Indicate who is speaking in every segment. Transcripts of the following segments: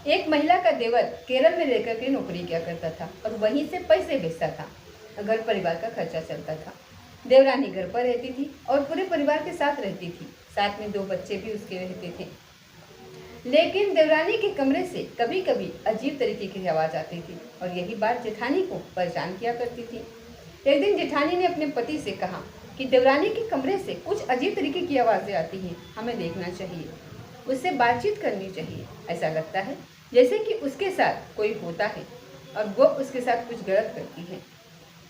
Speaker 1: एक महिला का देवर केरल में रहकर के नौकरी किया करता था और वहीं से पैसे भेजता था। घर परिवार का खर्चा चलता था। देवरानी घर पर रहती थी और पूरे परिवार के साथ रहती थी। साथ में 2 बच्चे भी उसके रहते थे। लेकिन देवरानी के कमरे से कभी कभी अजीब तरीके की आवाज़ आती थी और यही बात जेठानी को परेशान किया करती थी। एक दिन जेठानी ने अपने पति से कहा कि देवरानी के कमरे से कुछ अजीब तरीके की आवाज़ें आती हैं, हमें देखना चाहिए, उससे बातचीत करनी चाहिए। ऐसा लगता है जैसे कि उसके साथ कोई होता है और वो उसके साथ कुछ गलत करती है।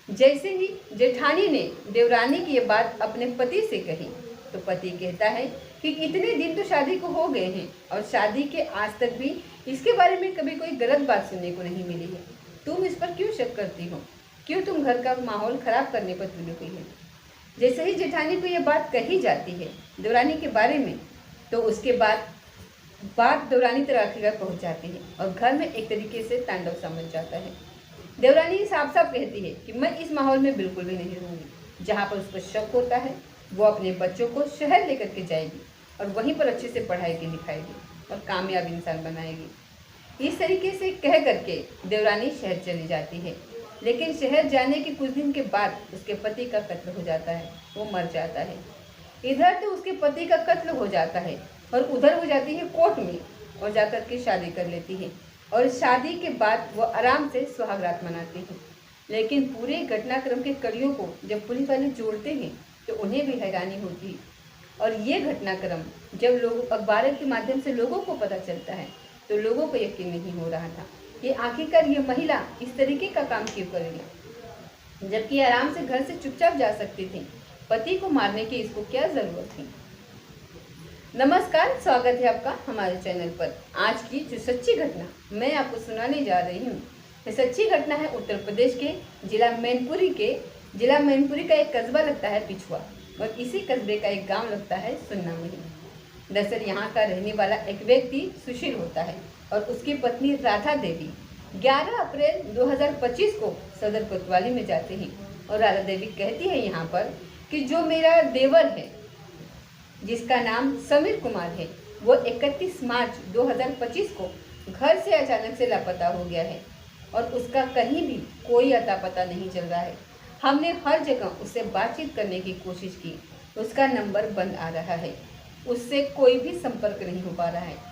Speaker 1: जैसे ही जेठानी ने देवरानी की ये बात अपने पति से कही तो पति कहता है कि इतने दिन तो शादी को हो गए हैं और शादी के आज तक भी इसके बारे में कभी कोई गलत बात सुनने को नहीं मिली है। तुम इस पर क्यों शक करती हो? क्यों तुम घर का माहौल खराब करने पर तुली हुई है? जैसे ही जेठानी को ये बात कही जाती है देवरानी के बारे में, तो उसके बाद बात देवरानी तक आखिरकार पहुँच जाती है और घर में एक तरीके से तांडव सा मच जाता है। देवरानी साफ साफ कहती है कि मैं इस माहौल में बिल्कुल भी नहीं रहूँगी। जहाँ पर उसको शक होता है वो अपने बच्चों को शहर लेकर के जाएगी और वहीं पर अच्छे से पढ़ाएगी लिखाएगी और कामयाब इंसान बनाएगी। इस तरीके से कह करके देवरानी शहर चली जाती है। लेकिन शहर जाने के कुछ दिन के बाद उसके पति का कत्ल हो जाता है, वो मर जाता है। इधर तो उसके पति का कत्ल हो जाता है और उधर हो जाती है कोर्ट में और जाकर के शादी कर लेती है और शादी के बाद वो आराम से सुहागरात मनाती है। लेकिन पूरे घटनाक्रम के कड़ियों को जब पुलिस वाले जोड़ते हैं तो उन्हें भी हैरानी होती है। और ये घटनाक्रम जब लोग अखबार के माध्यम से लोगों को पता चलता है तो लोगों को यकीन नहीं हो रहा था कि आखिरकार ये महिला इस तरीके का काम क्यों करेगी, जबकि आराम से घर से चुपचाप जा सकती थी। पति को मारने की इसको क्या जरूरत थी? नमस्कार, स्वागत है आपका हमारे चैनल पर। आज की जो सच्ची घटना मैं आपको सुनाने जा रही हूँ, ये सच्ची घटना है उत्तर प्रदेश के जिला मैनपुरी का एक कस्बा लगता है पिछुआ और इसी कस्बे का एक गांव लगता है सुन्नामही। दरअसल यहाँ का रहने वाला एक व्यक्ति सुशील होता है और उसकी पत्नी राधा देवी 11 अप्रैल 2025 को सदर कोतवाली में जाते हैं और राधा देवी कहती है यहाँ पर कि जो मेरा देवर है जिसका नाम समीर कुमार है वो 31 मार्च 2025 को घर से अचानक से लापता हो गया है और उसका कहीं भी कोई अता पता नहीं चल रहा है। हमने हर जगह उससे बातचीत करने की कोशिश की, उसका नंबर बंद आ रहा है, उससे कोई भी संपर्क नहीं हो पा रहा है।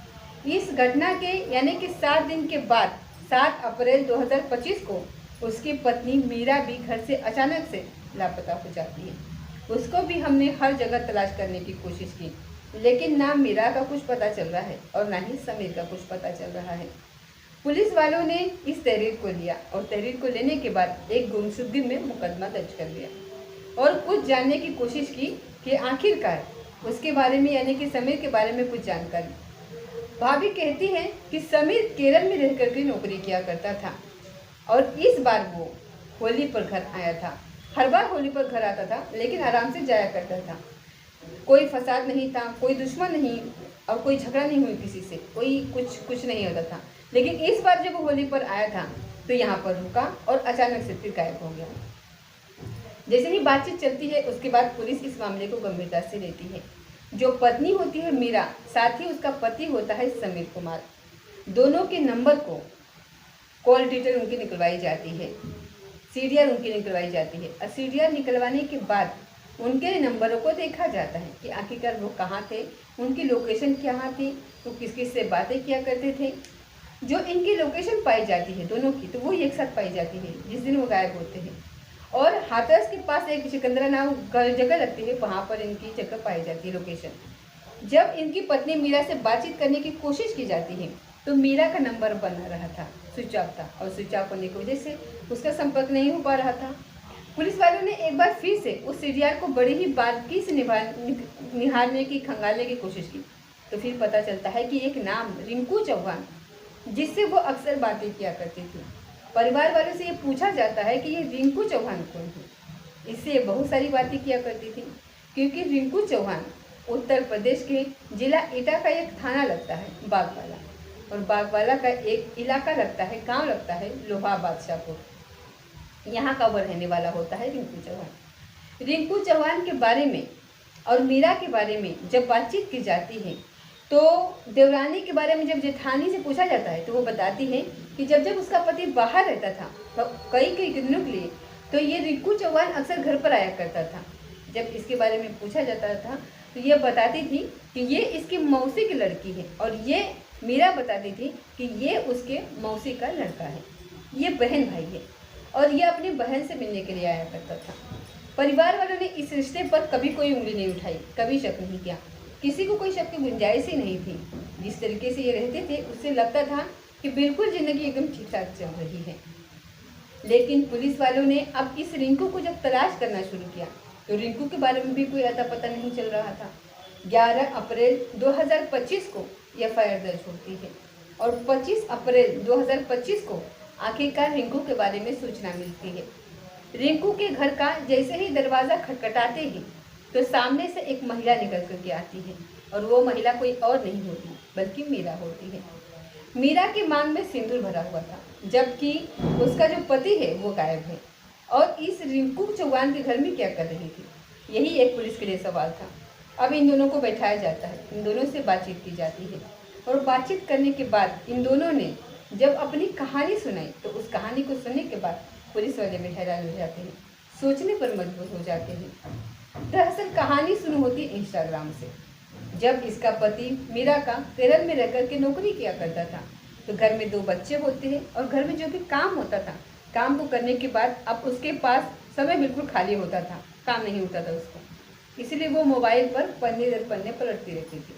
Speaker 1: इस घटना के यानी कि 7 दिन के बाद 7 अप्रैल 2025 को उसकी पत्नी मीरा भी घर से अचानक से लापता हो जाती है। उसको भी हमने हर जगह तलाश करने की कोशिश की, लेकिन ना मीरा का कुछ पता चल रहा है और ना ही समीर का कुछ पता चल रहा है। पुलिस वालों ने इस तहरीर को लिया और तहरीर को लेने के बाद एक गुमशुदगी में मुकदमा दर्ज कर लिया और कुछ जानने की कोशिश की कि आखिरकार उसके बारे में यानी कि समीर के बारे में कुछ जानकारी। भाभी कहती है कि समीर केरल में रह करके नौकरी किया करता था और इस बार वो होली पर घर आया था। हर बार होली पर घर आता था लेकिन आराम से जाया करता था। कोई फसाद नहीं था, कोई दुश्मन नहीं और कोई झगड़ा नहीं हुई किसी से, कोई कुछ नहीं होता था। लेकिन इस बार जब वो होली पर आया था तो यहाँ पर रुका और अचानक से फिर गायब हो गया। जैसे ही बातचीत चलती है उसके बाद पुलिस इस मामले को गंभीरता से लेती है। जो पत्नी होती है मीरा, साथ ही उसका पति होता है समीर कुमार, दोनों के नंबर को कॉल डिटेल उनकी निकलवाई जाती है, सीडीआर उनकी निकलवाई जाती है और सीडीआर निकलवाने के बाद उनके नंबरों को देखा जाता है कि आखिरकार वो कहाँ थे, उनकी लोकेशन कहाँ थी, वो किस किस से बातें किया करते थे। जो इनकी लोकेशन पाई जाती है दोनों की, तो वो एक साथ पाई जाती है जिस दिन वो गायब होते हैं। और हाथरस के पास एक सिकंदरा नाम जगह लगती है, वहाँ पर इनकी जगह पाई जाती है लोकेशन। जब इनकी पत्नी मीरा से बातचीत करने की कोशिश की जाती है तो मीरा का नंबर बना रहा था, स्विच ऑफ था और स्विच ऑफ होने की वजह से उसका संपर्क नहीं हो पा रहा था। पुलिस वालों ने एक बार फिर से उस सीडीआर को बड़ी ही बारीकी से निहारने की खंगालने की कोशिश की तो फिर पता चलता है कि एक नाम रिंकू चौहान, जिससे वो अक्सर बातें किया करती थी। परिवार वालों से ये पूछा जाता है कि ये रिंकू चौहान कौन है। इससे बहुत सारी बातें किया करती थी क्योंकि रिंकू चौहान उत्तर प्रदेश के जिला एटा का एक थाना लगता है बागवाला, और बागवाला का एक इलाका लगता है, गांव लगता है लोहा बादशाहपुर। यहाँ का वो रहने वाला होता है रिंकू चौहान। रिंकू चौहान के बारे में और मीरा के बारे में जब बातचीत की जाती है तो देवरानी के बारे में जब जेठानी से पूछा जाता है तो वो बताती है कि जब जब उसका पति बाहर रहता था तो कई कई दिनों के लिए, तो ये रिंकू चौहान अक्सर घर पर आया करता था। जब इसके बारे में पूछा जाता था तो ये बताती थी कि ये इसकी मौसी की लड़की है, और ये मीरा बताती थी कि ये उसके मौसी का लड़का है, ये बहन भाई है, और ये अपनी बहन से मिलने के लिए आया करता था। परिवार वालों ने इस रिश्ते पर कभी कोई उंगली नहीं उठाई, कभी शक नहीं किया, किसी को कोई शक की गुंजाइश ही नहीं थी। जिस तरीके से ये रहते थे उससे लगता था कि बिल्कुल ज़िंदगी एकदम ठीक ठाक चल रही है। लेकिन पुलिस वालों ने अब इस रिंकू को जब तलाश करना शुरू किया तो रिंकू के बारे में भी कोई अता पता नहीं चल रहा था। 11 अप्रैल 2025 को एफआईआर दर्ज होती है और 25 अप्रैल 2025 को आखिरकार रिंकू के बारे में सूचना मिलती है। रिंकू के घर का जैसे ही दरवाज़ा खटखटाते ही तो सामने से एक महिला निकल करके आती है, और वो महिला कोई और नहीं होती बल्कि मीरा होती है। मीरा के मांग में सिंदूर भरा हुआ था, जबकि उसका जो पति है वो गायब है। और इस रिंकू चौहान के घर में क्या कर रही थी, यही एक पुलिस के लिए सवाल था। अब इन दोनों को बैठाया जाता है, इन दोनों से बातचीत की जाती है, और बातचीत करने के बाद इन दोनों ने जब अपनी कहानी सुनाई तो उस कहानी को सुनने के बाद पुलिस वाले भी हैरान हो जाते हैं, सोचने पर मजबूर हो जाते हैं। दरअसल कहानी शुरू होती है इंस्टाग्राम से। जब इसका पति मीरा का केरल में रहकर के नौकरी किया करता था तो घर में 2 बच्चे होते हैं, और घर में जो भी काम होता था, काम को करने के बाद अब उसके पास समय बिल्कुल खाली होता था, काम नहीं होता था उसको, इसलिए वो मोबाइल पर पन्ने दर पन्ने पलटती रहती थी,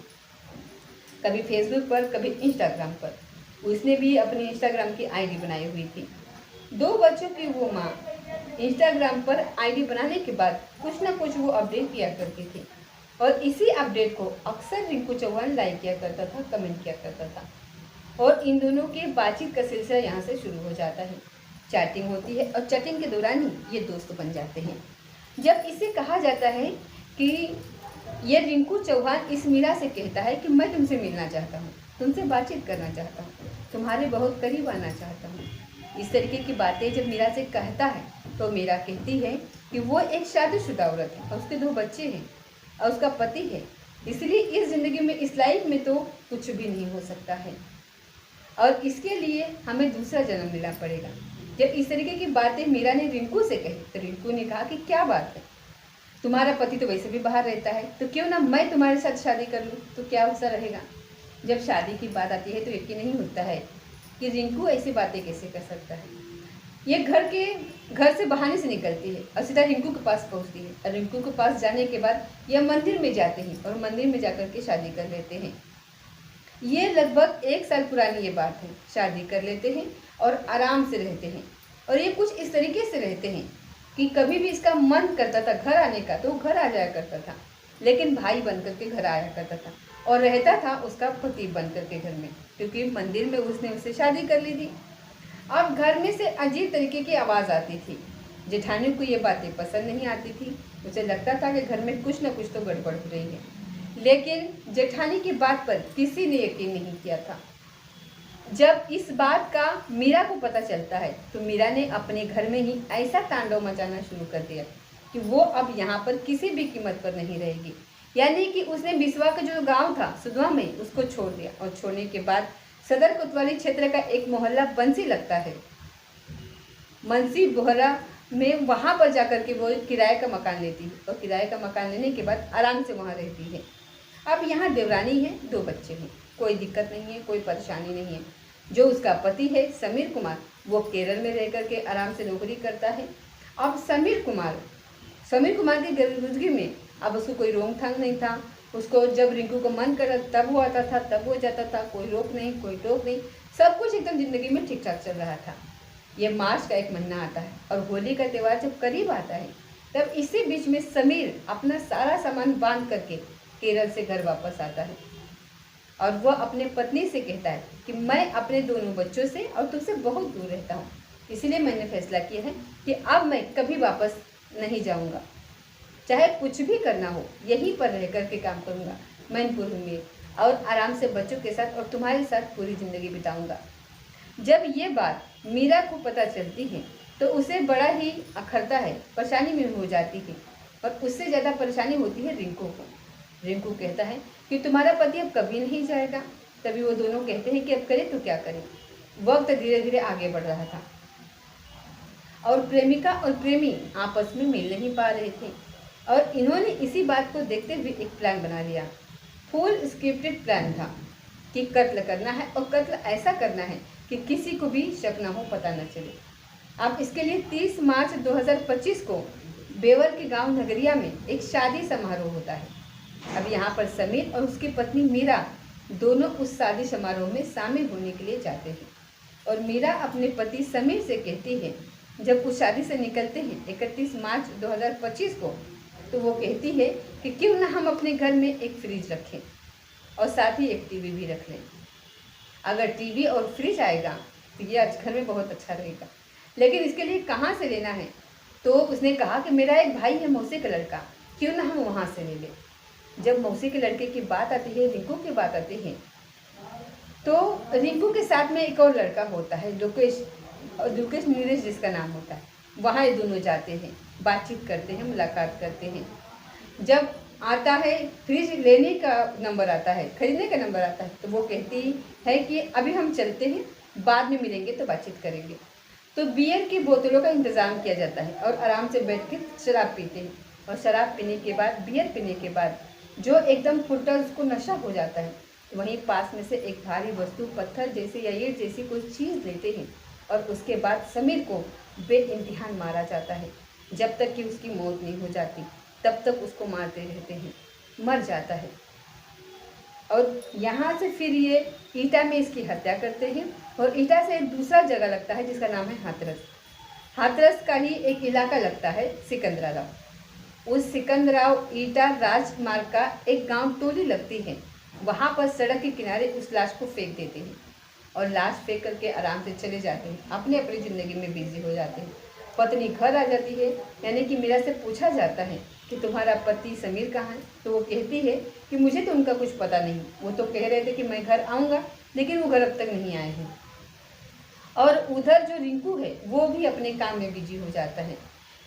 Speaker 1: कभी फेसबुक पर कभी इंस्टाग्राम पर। उसने भी अपनी इंस्टाग्राम की आईडी बनाई हुई थी। 2 बच्चों की वो माँ इंस्टाग्राम पर आईडी बनाने के बाद कुछ ना कुछ वो अपडेट किया करती थी, और इसी अपडेट को अक्सर रिंकू चौहान लाइक किया करता था, कमेंट किया करता था, और इन दोनों के बातचीत का सिलसिला यहाँ से शुरू हो जाता है। चैटिंग होती है और चैटिंग के दौरान ही ये दोस्त बन जाते हैं। जब इसे कहा जाता है कि ये रिंकू चौहान इस मीरा से कहता है कि मैं तुमसे मिलना चाहता हूँ, तुमसे बातचीत करना चाहता हूँ, तुम्हारे बहुत करीब आना चाहता हूँ, इस तरीके की बातें जब मीरा से कहता है तो मीरा कहती है कि वो एक शादीशुदा औरत है और उसके 2 बच्चे हैं और उसका पति है, इसलिए इस ज़िंदगी में, इस लाइफ में तो कुछ भी नहीं हो सकता है, और इसके लिए हमें दूसरा जन्म लेना पड़ेगा। जब इस तरीके की बातें मीरा ने रिंकू से कही तो रिंकू ने कहा कि क्या बात है, तुम्हारा पति तो वैसे भी बाहर रहता है, तो क्यों ना मैं तुम्हारे साथ शादी कर लूँ, तो क्या उसका रहेगा। जब शादी की बात आती है तो यकीन नहीं होता है कि रिंकू ऐसी बातें कैसे कर सकता है। ये घर से बहाने से निकलती है और सीधा रिंकू के पास पहुंचती है, और रिंकू के पास जाने के बाद यह मंदिर में जाते हैं और मंदिर में जाकर के शादी कर लेते हैं। ये लगभग 1 साल पुरानी ये बात है। शादी कर लेते हैं और आराम से रहते हैं, और ये कुछ इस तरीके से रहते हैं कि कभी भी इसका मन करता था घर आने का तो घर आ जाया करता था, लेकिन भाई बन करके घर आया करता था, और रहता था उसका पति बन करके घर में, क्योंकि मंदिर में उसने उससे शादी कर ली थी। अब घर में से अजीब तरीके की आवाज़ आती थी। जेठानी को ये बातें पसंद नहीं आती थी, उसे लगता था कि घर में कुछ ना कुछ तो गड़बड़ हो रही है, लेकिन जेठानी की बात पर किसी ने यकीन नहीं किया था। जब इस बात का मीरा को पता चलता है तो मीरा ने अपने घर में ही ऐसा तांडव मचाना शुरू कर दिया कि वो अब यहाँ पर किसी भी कीमत पर नहीं रहेगी। यानी कि उसने बिस्वा का जो गांव था सुधवा में, उसको छोड़ दिया, और छोड़ने के बाद सदर कोतवाली क्षेत्र का एक मोहल्ला बंसी लगता है, मनसी बोहरा में, वहाँ पर जाकर के वो किराए का मकान लेती है, और किराए का मकान लेने के बाद आराम से वहाँ रहती है। अब यहाँ देवरानी है, 2 बच्चे हैं, कोई दिक्कत नहीं है, कोई परेशानी नहीं है। जो उसका पति है समीर कुमार, वो केरल में रह कर के आराम से नौकरी करता है। अब समीर कुमार की गरीबी में अब उसको कोई रोक थांग नहीं था। उसको जब रिंकू को मन कर तब वो आता था, तब वो जाता था, कोई रोक नहीं, कोई टोक नहीं, सब कुछ एकदम ज़िंदगी में ठीक ठाक चल रहा था। ये मार्च का एक महीना आता है और होली का त्यौहार जब करीब आता है तब इसी बीच में समीर अपना सारा सामान बांध करके केरल से घर वापस आता है, और वह अपने पत्नी से कहता है कि मैं अपने दोनों बच्चों से और तुमसे बहुत दूर रहता हूँ, इसलिए मैंने फैसला किया है कि अब मैं कभी वापस नहीं जाऊँगा, चाहे कुछ भी करना हो यहीं पर रह कर के काम करूँगा मैनपुर में, और आराम से बच्चों के साथ और तुम्हारे साथ पूरी ज़िंदगी बिताऊँगा। जब ये बात मीरा को पता चलती है तो उसे बड़ा ही अखरता है, परेशानी में हो जाती है, और उससे ज़्यादा परेशानी होती है रिंकू को। रिंकू कहता है कि तुम्हारा पति अब कभी नहीं जाएगा। तभी वो दोनों कहते हैं कि अब करें तो क्या करें। वक्त धीरे धीरे आगे बढ़ रहा था और प्रेमिका और प्रेमी आपस में मिल नहीं पा रहे थे और इन्होंने इसी बात को देखते हुए एक प्लान बना लिया। फुल स्क्रिप्टेड प्लान था कि कत्ल करना है और कत्ल ऐसा करना है कि किसी को भी शक न हो, पता न चले। अब इसके लिए 30 मार्च 2025 को बेवर के गांव नगरिया में एक शादी समारोह होता है। अब यहाँ पर समीर और उसकी पत्नी मीरा दोनों उस शादी समारोह में शामिल होने के लिए जाते हैं और मीरा अपने पति समीर से कहती है, जब उस शादी से निकलते हैं 31 मार्च 2025 को, तो वो कहती है कि क्यों ना हम अपने घर में एक फ्रिज रखें और साथ ही एक टीवी भी रख लें। अगर टीवी और फ्रिज आएगा तो ये आज घर में बहुत अच्छा रहेगा, लेकिन इसके लिए कहाँ से लेना है। तो उसने कहा कि मेरा एक भाई है मौसी का लड़का, क्यों ना हम वहाँ से ले लें। जब मौसी के लड़के की बात आती है, रिंकू की बात आती है, तो रिंकू के साथ में एक और लड़का होता है, लोकेश नीरज जिसका नाम होता है। वहाँ ये दोनों जाते हैं, बातचीत करते हैं, मुलाकात करते हैं। जब आता है फ्रिज लेने का नंबर आता है, खरीदने का नंबर आता है, तो वो कहती है कि अभी हम चलते हैं, बाद में मिलेंगे तो बातचीत करेंगे। तो बियर की बोतलों का इंतज़ाम किया जाता है और आराम से बैठ के शराब पीते हैं और शराब पीने के बाद, बियर पीने के बाद जो एकदम फुलटा उसको नशा हो जाता है, वहीं पास में से एक भारी वस्तु, पत्थर जैसे या ईंट जैसी कोई चीज़ लेते हैं और उसके बाद समीर को बेइंतहा मारा जाता है। जब तक कि उसकी मौत नहीं हो जाती तब तक उसको मारते रहते हैं, मर जाता है। और यहाँ से फिर ये ईटा में इसकी हत्या करते हैं और ईटा से एक दूसरा जगह लगता है जिसका नाम है हाथरस। हाथरस का ही एक इलाका लगता है सिकंदराव। उस सिकंदराव ईटा राजमार्ग का एक गांव टोली लगती है, वहाँ पर सड़क के किनारे उस लाश को फेंक देते हैं और लाश फेंक करके आराम से चले जाते हैं, अपने अपनी ज़िंदगी में बिजी हो जाते हैं। पत्नी घर आ जाती है, यानी कि मीरा से पूछा जाता है कि तुम्हारा पति समीर कहाँ है। तो वो कहती है कि मुझे तो उनका कुछ पता नहीं, वो तो कह रहे थे कि मैं घर आऊँगा, लेकिन वो घर अब तक नहीं आए हैं। और उधर जो रिंकू है वो भी अपने काम में बिजी हो जाता है।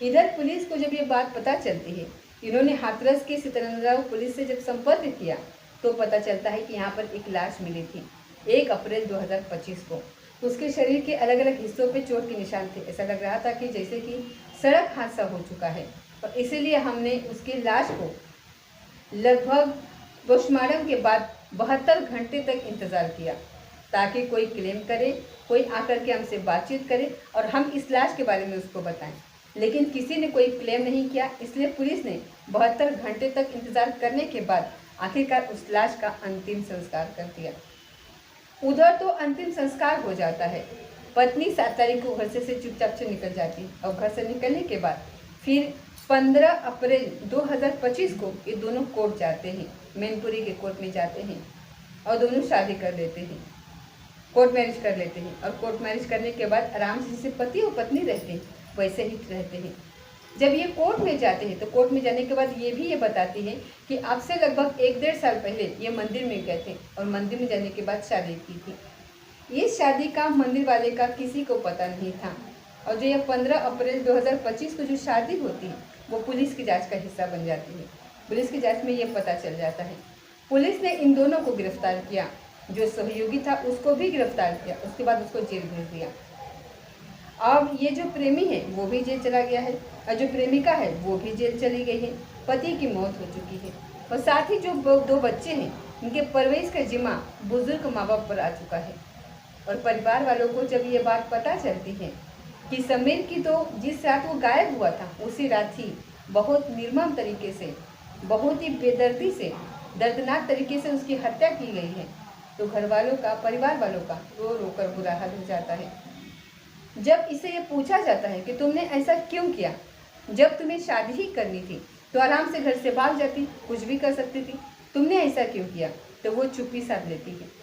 Speaker 1: इधर पुलिस को जब ये बात पता चलती है, इन्होंने हाथरस के सिकंदराव पुलिस से जब संपर्क किया तो पता चलता है कि यहाँ पर एक लाश मिली थी 1 अप्रैल 2025 को। उसके शरीर के अलग अलग हिस्सों पे चोट के निशान थे। ऐसा लग रहा था कि जैसे कि सड़क हादसा हो चुका है और इसीलिए हमने उसकी लाश को लगभग पोस्टमार्टम के बाद 72 घंटे तक इंतज़ार किया ताकि कोई क्लेम करे, कोई आकर के हमसे बातचीत करे और हम इस लाश के बारे में उसको बताएं। लेकिन किसी ने कोई क्लेम नहीं किया, इसलिए पुलिस ने 72 घंटे तक इंतज़ार करने के बाद आखिरकार उस लाश का अंतिम संस्कार कर दिया। उधर तो अंतिम संस्कार हो जाता है। पत्नी 7 तारीख को घर से चुपचाप से निकल जाती है और घर से निकलने के बाद फिर 15 अप्रैल 2025 को ये दोनों कोर्ट जाते हैं, मैनपुरी के कोर्ट में जाते हैं और दोनों शादी कर लेते हैं, कोर्ट मैरिज कर लेते हैं। और कोर्ट मैरिज करने के बाद आराम से जैसे पति और पत्नी रहते हैं वैसे ही रहते हैं। जब ये कोर्ट में जाते हैं तो कोर्ट में जाने के बाद ये बताती है कि आपसे लगभग 1-1.5 साल पहले ये मंदिर में गए थे और मंदिर में जाने के बाद शादी की थी। इस शादी का मंदिर वाले का किसी को पता नहीं था और जो ये 15 अप्रैल 2025 को जो शादी होती है वो पुलिस की जांच का हिस्सा बन जाती है। पुलिस की जांच में ये पता चल जाता है। पुलिस ने इन दोनों को गिरफ्तार किया, जो सहयोगी था उसको भी गिरफ्तार किया, उसके बाद उसको जेल भेज दिया। अब ये जो प्रेमी है वो भी जेल चला गया है और जो प्रेमिका है वो भी जेल चली गई है। पति की मौत हो चुकी है और साथ ही जो 2 बच्चे हैं उनके परवरिश का जिम्मा बुजुर्ग माँ बाप पर आ चुका है। और परिवार वालों को जब ये बात पता चलती है कि समीर की तो जिस रात वो गायब हुआ था उसी रात ही बहुत निर्मम तरीके से, बहुत ही बेदर्दी से, दर्दनाक तरीके से उसकी हत्या की गई है, तो घर वालों का, परिवार वालों का रो रो कर बुरा हाल हो जाता है। जब इसे ये पूछा जाता है कि तुमने ऐसा क्यों किया, जब तुम्हें शादी ही करनी थी तो आराम से घर से भाग जाती, कुछ भी कर सकती थी, तुमने ऐसा क्यों किया, तो वो चुप्पी साध लेती है।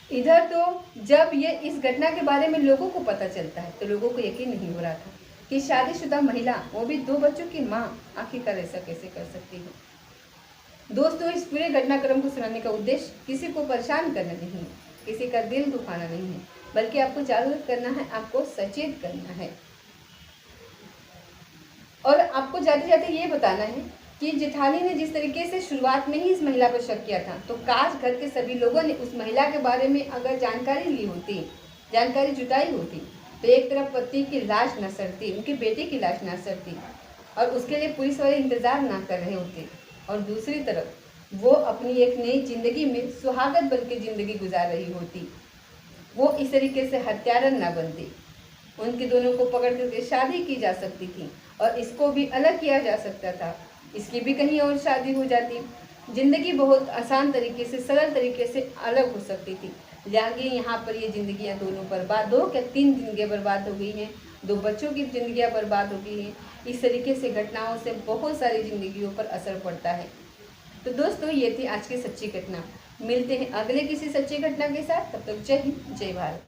Speaker 1: इधर तो जब ये इस घटना के बारे में लोगों को पता चलता है तो लोगों को यकीन नहीं हो रहा था कि शादीशुदा महिला, वो भी 2 बच्चों की माँ, आखिरकार ऐसा कैसे कर सकती है। दोस्तों, इस पूरे घटनाक्रम को सुनाने का उद्देश्य किसी को परेशान करना नहीं है, किसी का दिल दुखाना नहीं है, बल्कि आपको जागरूक करना है, आपको सचेत करना है और आपको जाते जाते ये बताना है कि जेठानी ने जिस तरीके से शुरुआत में ही इस महिला पर शक किया था, तो काश घर के सभी लोगों ने उस महिला के बारे में अगर जानकारी ली होती, जानकारी जुटाई होती, तो एक तरफ पति की लाश न सड़ती, उनके बेटे की लाश न सड़ती और उसके लिए पुलिस वाले इंतजार ना कर रहे होते, और दूसरी तरफ वो अपनी एक नई जिंदगी में सुहागत बन के जिंदगी गुजार रही होती। वो इस तरीके से हत्यारन ना बनती, उनके दोनों को पकड़ करके शादी की जा सकती थी और इसको भी अलग किया जा सकता था, इसकी भी कहीं और शादी हो जाती, जिंदगी बहुत आसान तरीके से, सरल तरीके से अलग हो सकती थी। लेकिन यहाँ पर ये जिंदगियाँ दोनों बर्बाद, 2 क्या 3 जिंदगियाँ बर्बाद हो गई हैं, 2 बच्चों की जिंदगियाँ बर्बाद हो गई हैं। इस तरीके से घटनाओं से बहुत सारी जिंदगियों पर असर पड़ता है। तो दोस्तों, ये थी आज की सच्ची घटना। मिलते हैं अगले किसी सच्ची घटना के साथ, तब तक जय हिंद, जय भारत।